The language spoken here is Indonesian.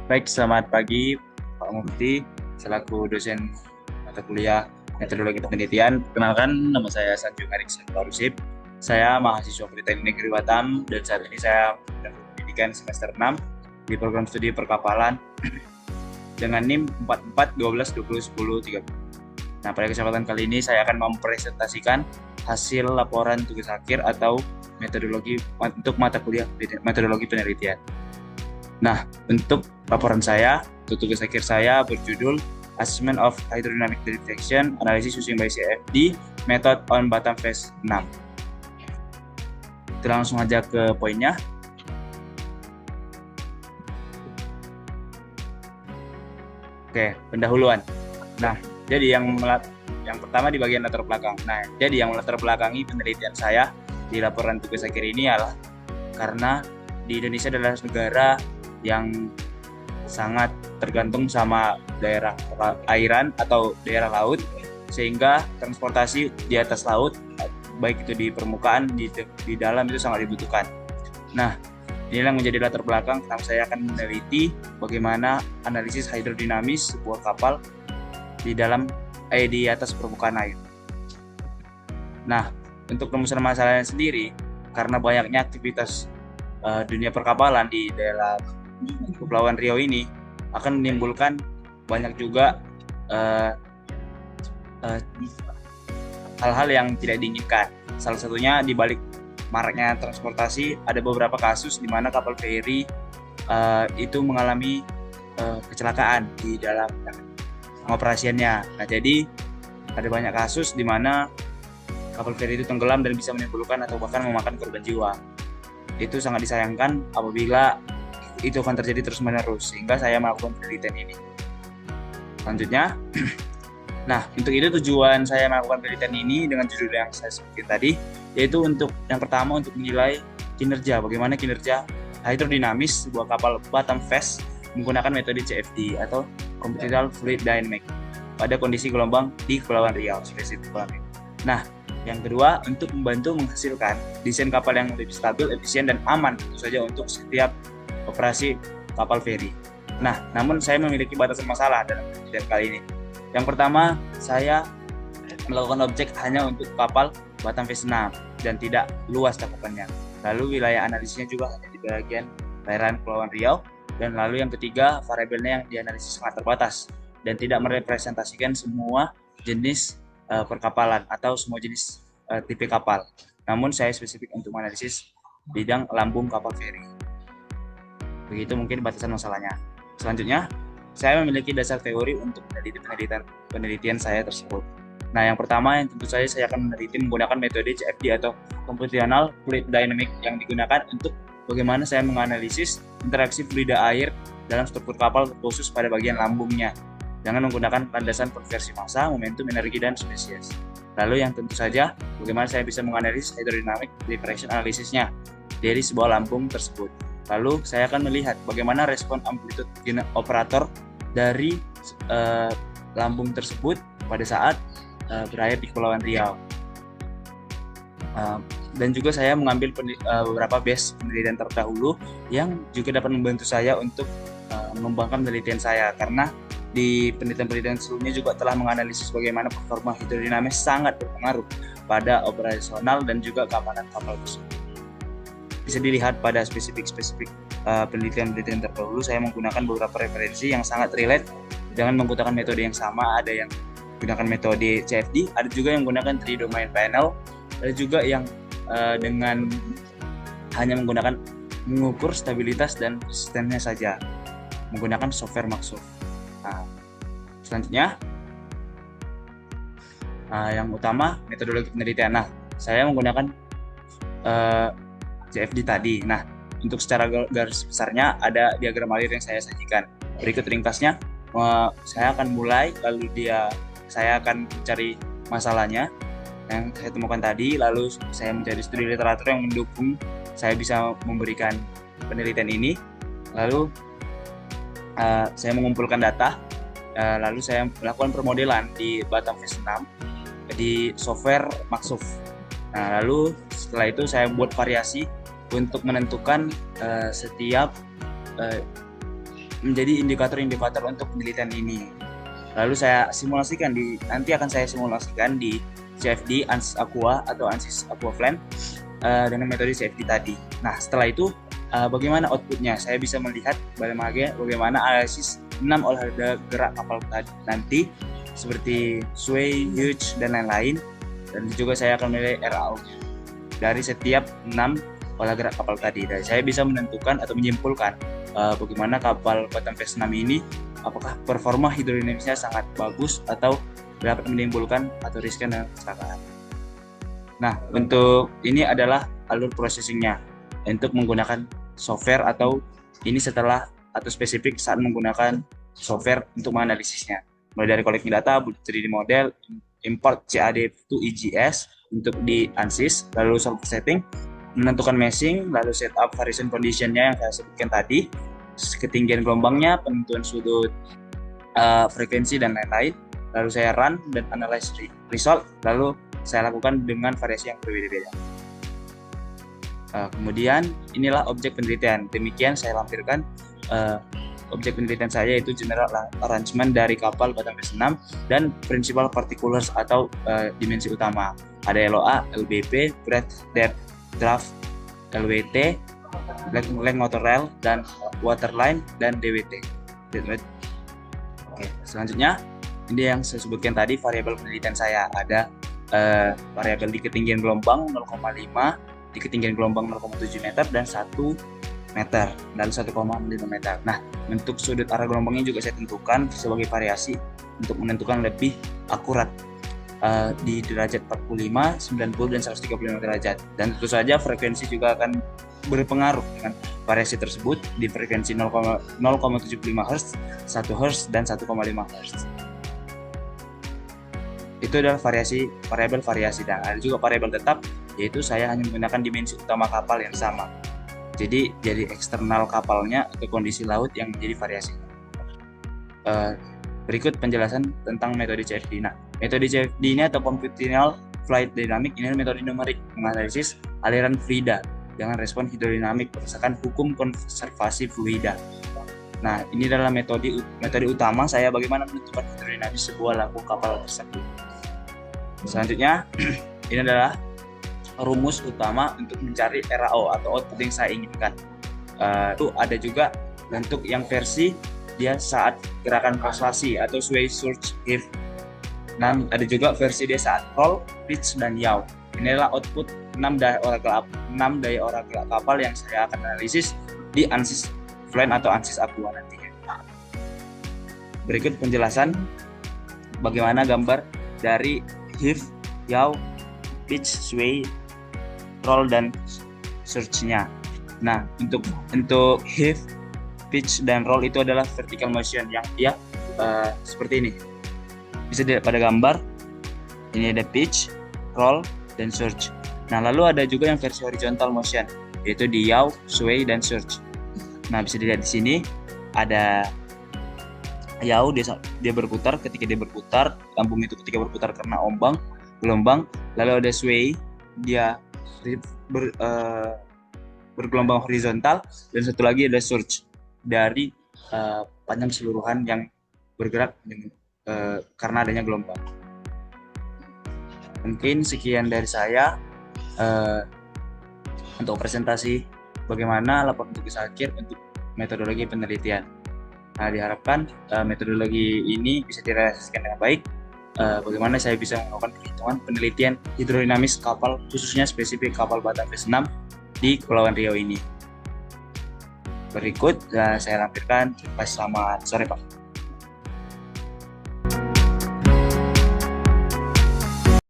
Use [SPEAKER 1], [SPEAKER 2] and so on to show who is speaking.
[SPEAKER 1] Baik, selamat pagi Pak Mufti, selaku dosen mata kuliah Metodologi Penelitian. Perkenalkan, nama saya Sanjung Ariksan Barusip. Saya mahasiswa Politeknik Negeri Batam dan saat ini saya sedang pendidikan semester 6 di program studi perkapalan dengan NIM 44 12 20 10 30. Nah, pada kesempatan kali ini saya akan mempresentasikan hasil laporan tugas akhir atau metodologi untuk mata kuliah metodologi penelitian. Nah, untuk laporan saya, untuk tugas akhir saya berjudul Assessment of Hydrodynamic Detection Analysis Using by CFD Method on Batam Phase 6. Kita langsung aja ke poinnya. Oke, pendahuluan. Nah, jadi yang pertama di bagian latar belakang. Nah, jadi yang melatar belakangi penelitian saya di laporan tugas akhir ini adalah karena di Indonesia adalah negara yang sangat tergantung sama daerah airan atau daerah laut, sehingga transportasi di atas laut, baik itu di permukaan, di dalam, itu sangat dibutuhkan. Nah, inilah yang menjadi latar belakang kenapa saya akan meneliti bagaimana analisis hidrodinamis sebuah kapal di atas permukaan air. Nah, untuk rumusan masalahnya sendiri, karena banyaknya aktivitas dunia perkapalan di daerah Kepulauan Riau ini akan menimbulkan banyak juga hal-hal yang tidak diinginkan. Salah satunya di balik maraknya transportasi, ada beberapa kasus di mana kapal feri itu mengalami kecelakaan di dalam pengoperasiannya. Nah, jadi ada banyak kasus di mana kapal feri itu tenggelam dan bisa menimbulkan atau bahkan memakan korban jiwa. Itu sangat disayangkan apabila itu akan terjadi terus-menerus, sehingga saya melakukan penelitian ini. Selanjutnya, nah, untuk itu tujuan saya melakukan penelitian ini dengan judul yang saya sebutkan tadi, yaitu untuk yang pertama untuk menilai kinerja, bagaimana kinerja hidrodinamis sebuah kapal Batam Phase menggunakan metode CFD atau Computational Fluid Dynamics pada kondisi gelombang di Kepulauan Riau, spesifik. Nah, yang kedua untuk membantu menghasilkan desain kapal yang lebih stabil, efisien, dan aman tentu saja untuk setiap operasi kapal feri. Nah, namun saya memiliki batasan masalah dalam penelitian kali ini. Yang pertama, saya melakukan objek hanya untuk kapal Batam Phase 6 dan tidak luas cakupannya. Lalu wilayah analisisnya juga hanya di bagian perairan Kepulauan Riau. Dan lalu yang ketiga, variabelnya yang dianalisis sangat terbatas dan tidak merepresentasikan semua jenis perkapalan atau semua jenis tipe kapal. Namun saya spesifik untuk menganalisis bidang lambung kapal feri. Begitu mungkin batasan masalahnya. Selanjutnya, saya memiliki dasar teori untuk penelitian saya tersebut. Nah, yang pertama yang tentu saja saya akan meneliti menggunakan metode CFD atau Computational Fluid Dynamics yang digunakan untuk bagaimana saya menganalisis interaksi fluida air dalam struktur kapal khusus pada bagian lambungnya dengan menggunakan landasan konversi massa, momentum, energi, dan spesies. Lalu yang tentu saja bagaimana saya bisa menganalisis hydrodynamic depression analisisnya dari sebuah lambung tersebut. Lalu saya akan melihat bagaimana respon amplitude operator dari lambung tersebut pada saat berlayar di Kepulauan Riau. Dan juga saya mengambil beberapa base penelitian terdahulu yang juga dapat membantu saya untuk mengembangkan penelitian saya, karena di penelitian-penelitian sebelumnya juga telah menganalisis bagaimana performa hidrodinamis sangat berpengaruh pada operasional dan juga keamanan kapal tersebut. Bisa dilihat pada spesifik penelitian-penelitian terdahulu, saya menggunakan beberapa referensi yang sangat relate dengan menggunakan metode yang sama. Ada yang menggunakan metode CFD, ada juga yang menggunakan 3 domain panel, ada juga yang dengan hanya mengukur stabilitas dan resistennya saja menggunakan software Microsoft. Nah, selanjutnya yang utama metodologi penelitian. Nah, saya menggunakan CFD tadi. Nah, untuk secara garis besarnya ada diagram alir yang saya sajikan. Berikut ringkasnya, saya akan mulai, lalu saya akan mencari masalahnya yang saya temukan tadi, lalu saya mencari studi literatur yang mendukung saya bisa memberikan penelitian ini, lalu saya mengumpulkan data, lalu saya melakukan permodelan di Batam Phase 6 di software Microsoft. Nah, lalu setelah itu saya buat variasi untuk menentukan setiap menjadi indikator-indikator untuk penelitian ini. Lalu saya simulasikan nanti akan saya simulasikan di CFD ANSYS Aqua atau ANSYS Aquaflen dengan metode CFD tadi. Nah, setelah itu bagaimana outputnya? Saya bisa melihat bagaimana analisis 6 olahraga gerak kapal tadi nanti seperti sway, hitch, dan lain-lain. Dan juga saya akan menilai RAO dari setiap 6 olah gerak kapal tadi. Dan saya bisa menentukan atau menyimpulkan bagaimana kapal Batam Phase 6 ini, apakah performa hidrodinamisnya sangat bagus atau dapat menimbulkan atau riskan dan kecelakaan. Nah, untuk ini adalah alur processingnya untuk menggunakan software, atau ini setelah atau spesifik saat menggunakan software untuk menganalisisnya. Mulai dari collecting data, 3D model, import CAD to EGS untuk di ANSYS, lalu solver setting, menentukan meshing, lalu setup variation conditionnya yang saya sebutkan tadi, ketinggian gelombangnya, penentuan sudut, frekuensi, dan lain-lain. Lalu saya run dan analyze result, lalu saya lakukan dengan variasi yang berbeda-beda. Kemudian inilah objek penelitian. Demikian saya lampirkan objek penelitian saya, yaitu general arrangement dari kapal Batam Phase 6 dan principal particulars atau dimensi utama. Ada LOA, LBP, breadth, depth, draft, LWT, length motor rail, dan waterline, dan DWT. Oke, selanjutnya ini yang saya sebutkan tadi, variabel penelitian saya. Ada variabel di ketinggian gelombang 0,5, di ketinggian gelombang 0,7 meter, dan 1 meter, dan 1,5 meter. Nah, bentuk sudut arah gelombangnya juga saya tentukan sebagai variasi untuk menentukan lebih akurat di derajat 45, 90, dan 135 derajat. Dan tentu saja frekuensi juga akan berpengaruh dengan variasi tersebut di frekuensi 0,75 Hz, 1 Hz, dan 1,5 Hz. Itu adalah variabel variasi, dan ada juga variabel tetap, yaitu saya hanya menggunakan dimensi utama kapal yang sama. Jadi eksternal kapalnya atau kondisi laut yang menjadi variasinya. Berikut penjelasan tentang metode CFD. Nah, metode CFD ini atau Computational Fluid Dynamics ini adalah metode numerik menganalisis aliran fluida dengan respon hidrodinamik berdasarkan hukum konservasi fluida. Nah, ini adalah metode utama saya bagaimana menentukan hidrodinamis sebuah lambung kapal tersebut. Selanjutnya, ini adalah rumus utama untuk mencari RAO atau output yang saya inginkan. Itu ada juga bentuk yang versi dia saat gerakan translasi atau sway, surge, heave. Dan ada juga versi dia saat roll, pitch, dan yaw. Ini adalah output 6 daya olah gerak kapal yang saya akan analisis di ANSYS Flen atau ANSYS Aqua nantinya. Berikut penjelasan bagaimana gambar dari heave, yaw, pitch, sway, roll, dan surge-nya. Nah, untuk heave, pitch, dan roll itu adalah vertical motion yang seperti ini. Bisa dilihat pada gambar. Ini ada pitch, roll, dan surge. Nah, lalu ada juga yang versi horizontal motion, yaitu di yaw, sway, dan surge. Nah, bisa dilihat di sini ada yaw, dia berputar. Ketika dia berputar, lambung itu ketika berputar karena gelombang. Lalu ada sway, dia bergelombang horizontal, dan satu lagi ada surge dari panjang keseluruhan yang bergerak karena adanya gelombang. Mungkin sekian dari saya untuk presentasi bagaimana laporan tugas akhir untuk metodologi penelitian. Nah, diharapkan metodologi ini bisa direalisasikan dengan baik. Bagaimana saya bisa melakukan perhitungan penelitian hidrodinamis kapal, khususnya spesifik kapal Batam Phase 6 di Kepulauan Riau ini. Berikut saya lampirkan. Selamat sore, Pak.